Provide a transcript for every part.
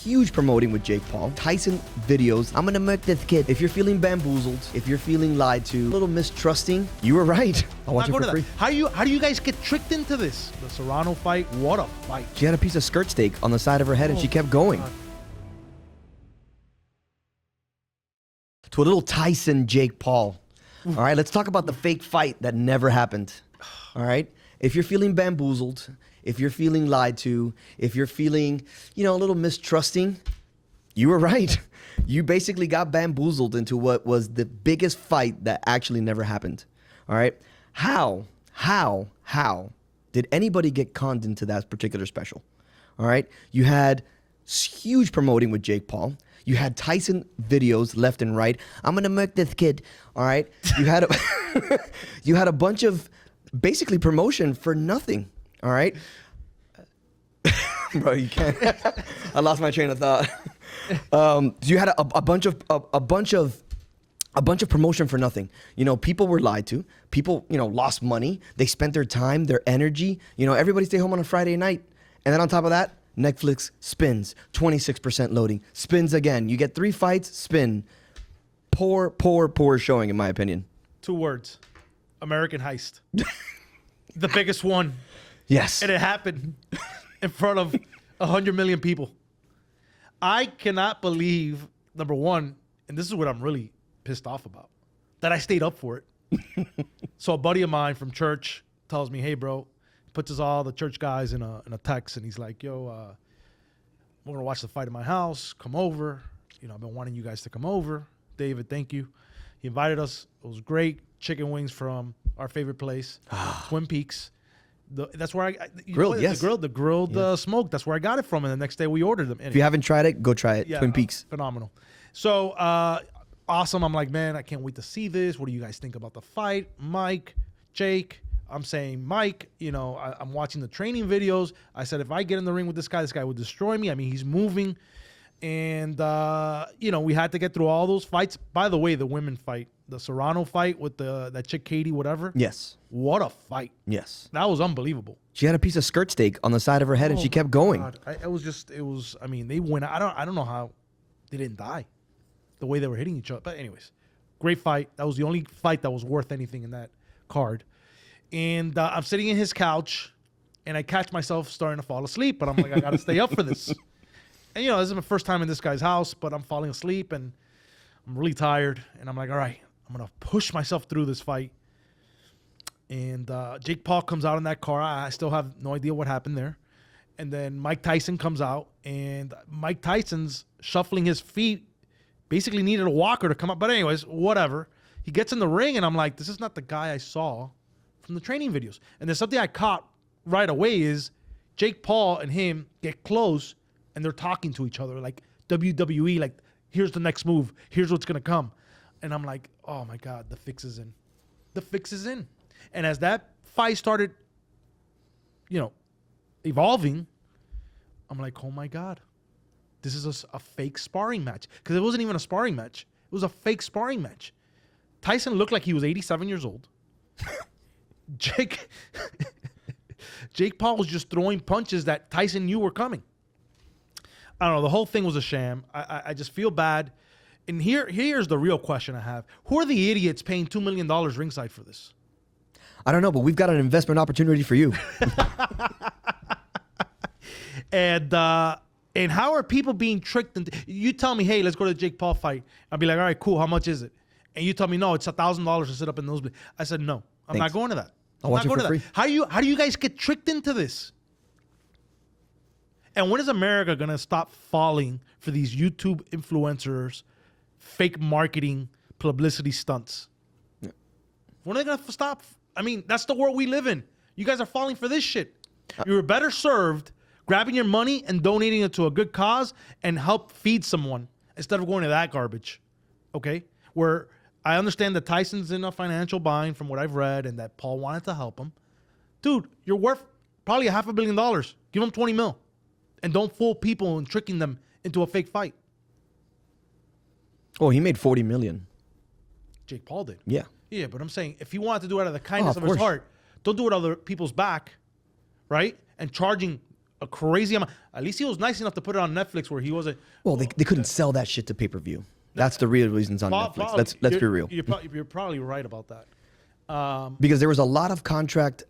huge promoting with Jake Paul. Tyson videos. I'm gonna murk this kid. If you're feeling bamboozled, if you're feeling lied to, a little mistrusting, you were right. I'll watch it for free. How do you guys get tricked into this? The Serrano fight. What a fight. She had a piece of skirt steak on the side of her head and she kept going. God. To a little Tyson Jake Paul. All right, let's talk about the fake fight that never happened. All right, if you're feeling bamboozled, if you're feeling lied to, if you're feeling, a little mistrusting, you were right. You basically got bamboozled into what was the biggest fight that actually never happened. All right, how did anybody get conned into that particular special? All right, you had huge promoting with Jake Paul. You had Tyson videos left and right. I'm gonna murk this kid. All right. You had you had a bunch of basically promotion for nothing. All right. Bro, you can't. I lost my train of thought. You had a bunch of promotion for nothing. People were lied to. People, lost money. They spent their time, their energy. Everybody stay home on a Friday night, and then on top of that, Netflix spins, 26% loading, spins again. You get 3 fights, spin. Poor showing, in my opinion. 2 words. American Heist. The biggest one. Yes. And it happened in front of 100 million people. I cannot believe, number one, and this is what I'm really pissed off about, that I stayed up for it. So a buddy of mine from church tells me, hey, bro, puts us all the church guys in a text, and he's like, yo, we're gonna watch the fight at my house. Come over. I've been wanting you guys to come over. David, thank you. He invited us. It was great. Chicken wings from our favorite place, Twin Peaks. That's where grilled, yes. The grilled smoke. That's where I got it from. And the next day we ordered them. Anyway. If you haven't tried it, go try it. Yeah, Twin Peaks. Phenomenal. So awesome. I'm like, man, I can't wait to see this. What do you guys think about the fight? Mike, Jake. I'm saying, Mike, I'm watching the training videos. I said, if I get in the ring with this guy would destroy me. I mean, he's moving. And, we had to get through all those fights. By the way, the women fight, the Serrano fight with that chick, Katie, whatever. Yes. What a fight. Yes. That was unbelievable. She had a piece of skirt steak on the side of her head and she kept going. God. They went, I don't know how they didn't die the way they were hitting each other. But anyways, great fight. That was the only fight that was worth anything in that card. And I'm sitting in his couch, and I catch myself starting to fall asleep. But I'm like, I got to stay up for this. And, this is my first time in this guy's house, but I'm falling asleep, and I'm really tired. And I'm like, all right, I'm going to push myself through this fight. And Jake Paul comes out in that car. I still have no idea what happened there. And then Mike Tyson comes out, and Mike Tyson's shuffling his feet, basically needed a walker to come up. But anyways, whatever. He gets in the ring, and I'm like, this is not the guy I saw from the training videos. And there's something I caught right away is Jake Paul and him get close and they're talking to each other like WWE, like, here's the next move. Here's what's going to come. And I'm like, oh my God, the fix is in. The fix is in. And as that fight started, evolving, I'm like, oh my God, this is a fake sparring match. Because it wasn't even a sparring match. It was a fake sparring match. Tyson looked like he was 87 years old. Jake Paul was just throwing punches that Tyson knew were coming. I don't know. The whole thing was a sham. I just feel bad. And here's the real question I have. Who are the idiots paying $2 million ringside for this? I don't know, but we've got an investment opportunity for you. And how are people being tricked? You tell me, hey, let's go to the Jake Paul fight. I'll be like, all right, cool. How much is it? And you tell me, no, it's $1,000 to sit up in those. I said, no, I'm not going to that. I'll watch it for free. How do you guys get tricked into this? And when is America going to stop falling for these YouTube influencers, fake marketing, publicity stunts? Yeah. When are they going to stop? I mean, that's the world we live in. You guys are falling for this shit. You were better served grabbing your money and donating it to a good cause and help feed someone instead of going to that garbage. Okay? Where I understand that Tyson's in a financial bind from what I've read and that Paul wanted to help him. Dude, you're worth probably $500 million. Give him 20 mil. And don't fool people and tricking them into a fake fight. Oh, he made $40 million. Jake Paul did. Yeah. Yeah, but I'm saying if he wanted to do it out of the kindness of his heart, don't do it on other people's back, right? And charging a crazy amount. At least he was nice enough to put it on Netflix where he wasn't. Well, they couldn't sell that shit to pay-per-view. That's the real reasons on Netflix. Probably. Let's be real. You're probably right about that. Because there was a lot of contract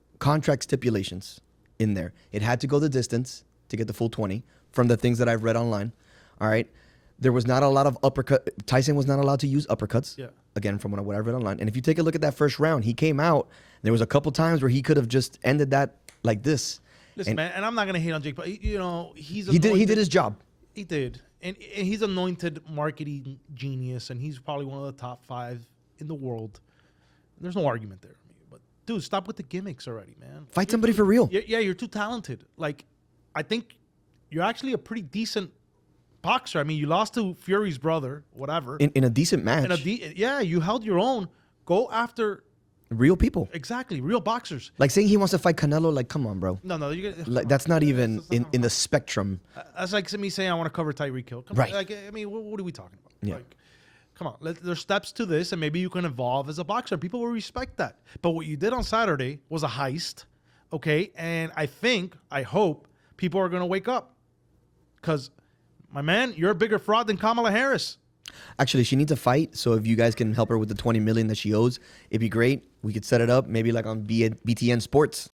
stipulations in there. It had to go the distance to get the full 20 from the things that I've read online. All right. There was not a lot of uppercut. Tyson was not allowed to use uppercuts. Yeah. Again, from what I've read online. And if you take a look at that first round, he came out. There was a couple times where he could have just ended that like this. Listen, man, and I'm not gonna hate on Jake Paul. You know, He did his job. He did, and he's anointed marketing genius, and he's probably one of the top 5 in the world. There's no argument there. But dude, stop with the gimmicks already, man. Fight somebody for real. Yeah, you're too talented. Like, I think you're actually a pretty decent boxer. I mean, you lost to Fury's brother, whatever. In a decent match. Yeah, you held your own. Go after real people. exactly real boxers. Like saying he wants to fight Canelo, like, come on, bro. No, you Like, that's not even in the spectrum. That's like me saying I want to cover Tyreek Hill. Come Right. on, like, I mean, what are we talking about? Yeah. Like, come on. There's steps to this, and maybe you can evolve as a boxer. People will respect that. But what you did on Saturday was a heist, okay? And I hope people are going to wake up. Because, my man, you're a bigger fraud than Kamala Harris. Actually, she needs a fight. So if you guys can help her with the $20 million that she owes, it'd be great. We could set it up maybe like on BTN Sports.